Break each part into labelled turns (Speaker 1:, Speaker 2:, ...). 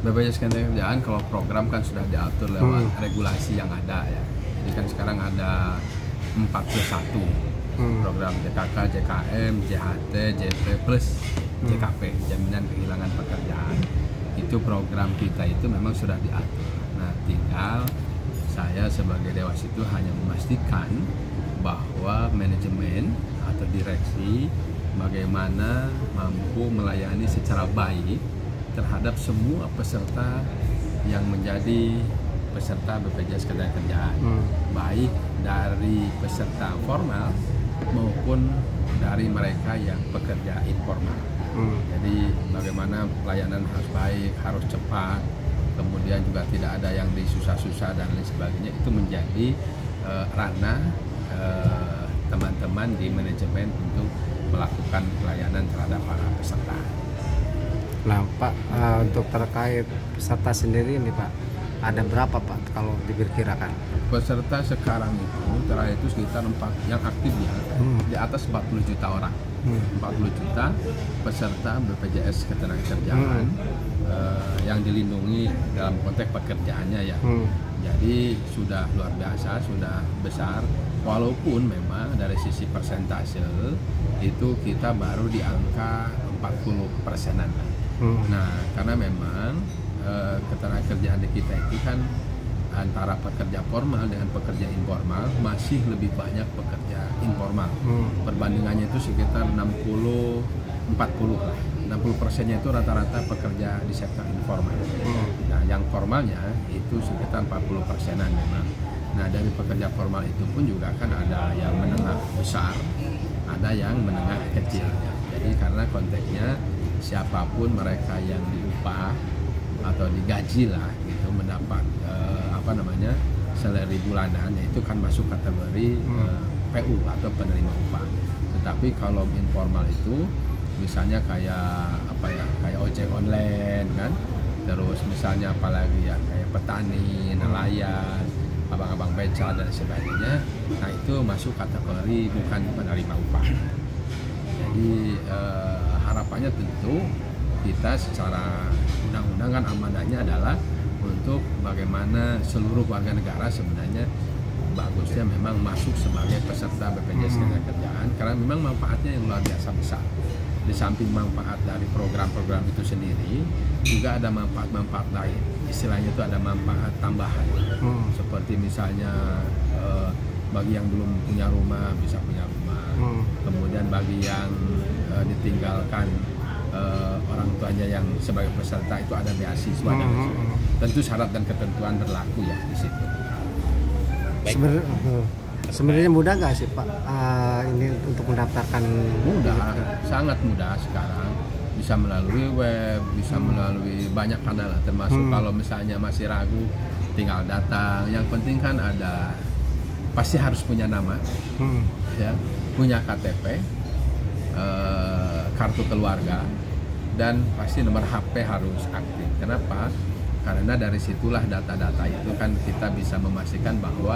Speaker 1: BPJS Ketenagakerjaan kalau program kan sudah diatur lewat regulasi yang ada ya. Jadi kan sekarang ada 41 program JKK, JKM, JHT, JP plus JKP, jaminan kehilangan pekerjaan. Itu program kita itu memang sudah diatur. Nah, tinggal saya sebagai dewas itu hanya memastikan bahwa manajemen atau direksi bagaimana mampu melayani secara baik terhadap semua peserta yang menjadi peserta BPJS Ketenagakerjaan, baik dari peserta formal maupun dari mereka yang pekerja informal. Jadi bagaimana pelayanan harus baik, harus cepat, kemudian juga tidak ada yang disusah-susah dan lain sebagainya. Itu menjadi ranah teman-teman di manajemen untuk melakukan pelayanan terhadap para peserta.
Speaker 2: Nah Pak, untuk terkait peserta sendiri ini Pak, ada berapa Pak kalau diperkirakan?
Speaker 1: Peserta sekarang itu terakhir itu sekitar 4 yang aktif ya, di atas 40 juta orang. 40 juta peserta BPJS Ketenagakerjaan yang dilindungi dalam konteks pekerjaannya ya. Jadi sudah luar biasa, sudah besar. Walaupun memang dari sisi persentase itu kita baru di angka 40%-an. Nah, karena memang ketenagakerjaan di kita itu kan antara pekerja formal dengan pekerja informal masih lebih banyak pekerja informal. Perbandingannya itu sekitar 60-40 lah. 60%-nya itu rata-rata pekerja di sektor informal. Nah, yang formalnya itu sekitar 40%-an memang. Nah, dari pekerja formal itu pun juga kan ada yang menengah besar, ada yang menengah kecil. Jadi karena konteksnya siapapun mereka yang diupah atau digaji lah gitu mendapat salary bulanan, itu kan masuk kategori PU atau penerima upah. Tetapi kalau informal itu misalnya kayak ojek online kan, terus misalnya apalagi ya kayak petani, nelayan, abang-abang beca dan sebagainya, nah itu masuk kategori bukan penerima upah. Jadi harapannya tentu kita secara undang-undang kan amanahnya adalah untuk bagaimana seluruh warga negara sebenarnya bagusnya memang masuk sebagai peserta BPJS Ketenagakerjaan, karena memang manfaatnya yang luar biasa besar. Di samping manfaat dari program-program itu sendiri, juga ada manfaat-manfaat lain. Istilahnya itu ada manfaat tambahan, seperti misalnya bagi yang belum punya rumah bisa punya rumah, kemudian bagi yang ditinggalkan orang tuanya yang sebagai peserta itu ada beasiswa dan tentu syarat dan ketentuan berlaku ya di situ.
Speaker 2: Sebenarnya mudah nggak sih Pak ini untuk mendaftarkan?
Speaker 1: Mudah, sangat mudah sekarang. Bisa melalui web, bisa melalui banyak kanal, termasuk kalau misalnya masih ragu, tinggal datang. Yang penting kan pasti harus punya nama, ya, punya KTP, kartu keluarga, dan pasti nomor HP harus aktif. Kenapa? Karena dari situlah data-data itu kan kita bisa memastikan bahwa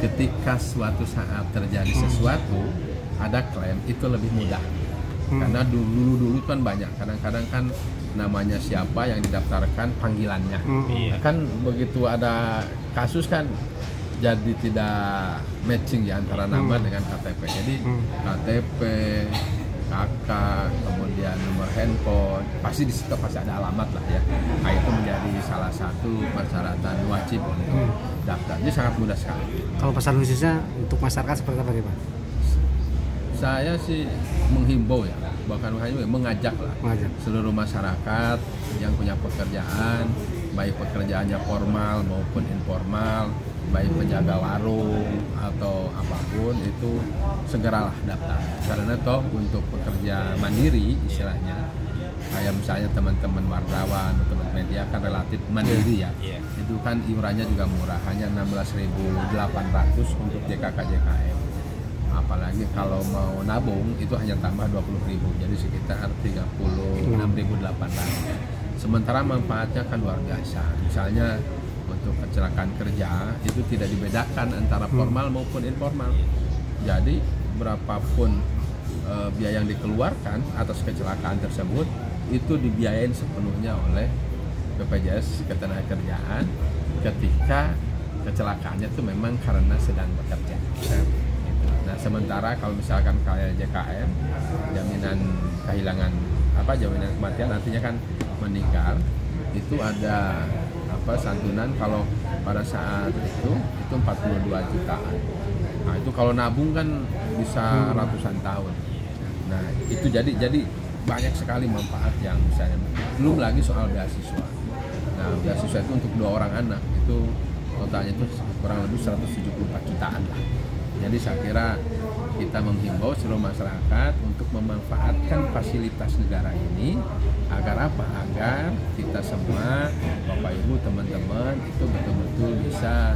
Speaker 1: ketika suatu saat terjadi sesuatu, ada klaim, itu lebih mudah. Karena dulu kan banyak, kadang-kadang kan namanya siapa yang didaftarkan panggilannya. Nah, kan begitu ada kasus kan jadi tidak matching ya antara nama dengan KTP. Jadi KTP, KK, kemudian nomor handphone, pasti di situ pasti ada alamat lah ya. Nah, itu menjadi salah satu persyaratan wajib untuk daftar. Jadi sangat mudah sekali.
Speaker 2: Kalau pesan khususnya untuk masyarakat seperti apa Pak?
Speaker 1: Saya sih menghimbau ya, bahkan mengajak lah seluruh masyarakat yang punya pekerjaan, baik pekerjaannya formal maupun informal, baik penjaga warung atau apapun, itu segeralah daftar. Karena toh untuk pekerja mandiri istilahnya, kayak misalnya teman-teman wartawan, teman media kan relatif mandiri ya. Itu kan iurannya juga murah, hanya 16.800 untuk JKK JKM. Apalagi kalau mau nabung itu hanya tambah 20.000, jadi sekitar 36.800. Sementara manfaatnya kan luar biasa. Misalnya untuk kecelakaan kerja itu tidak dibedakan antara formal maupun informal. Jadi berapapun biaya yang dikeluarkan atas kecelakaan tersebut itu dibiayain sepenuhnya oleh BPJS Ketenagakerjaan ketika kecelakaannya itu memang karena sedang bekerja. Gitu. Nah sementara kalau misalkan kayak JKM, jaminan kehilangan jaminan kematian, artinya kan meninggal, itu ada santunan kalau pada saat itu 42 jutaan. Nah itu kalau nabung kan bisa ratusan tahun. Nah itu jadi banyak sekali manfaat yang misalnya, belum lagi soal beasiswa. Nah beasiswa itu untuk 2 orang anak itu totalnya itu kurang lebih 174 jutaan lah. Jadi saya kira kita menghimbau seluruh masyarakat untuk memanfaatkan fasilitas negara ini agar apa? Agar kita semua, Bapak Ibu, teman-teman itu betul-betul bisa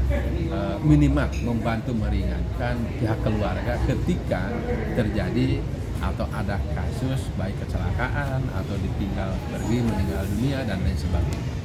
Speaker 1: minimal membantu meringankan pihak keluarga ketika terjadi atau ada kasus baik kecelakaan atau ditinggal pergi, meninggal dunia dan lain sebagainya.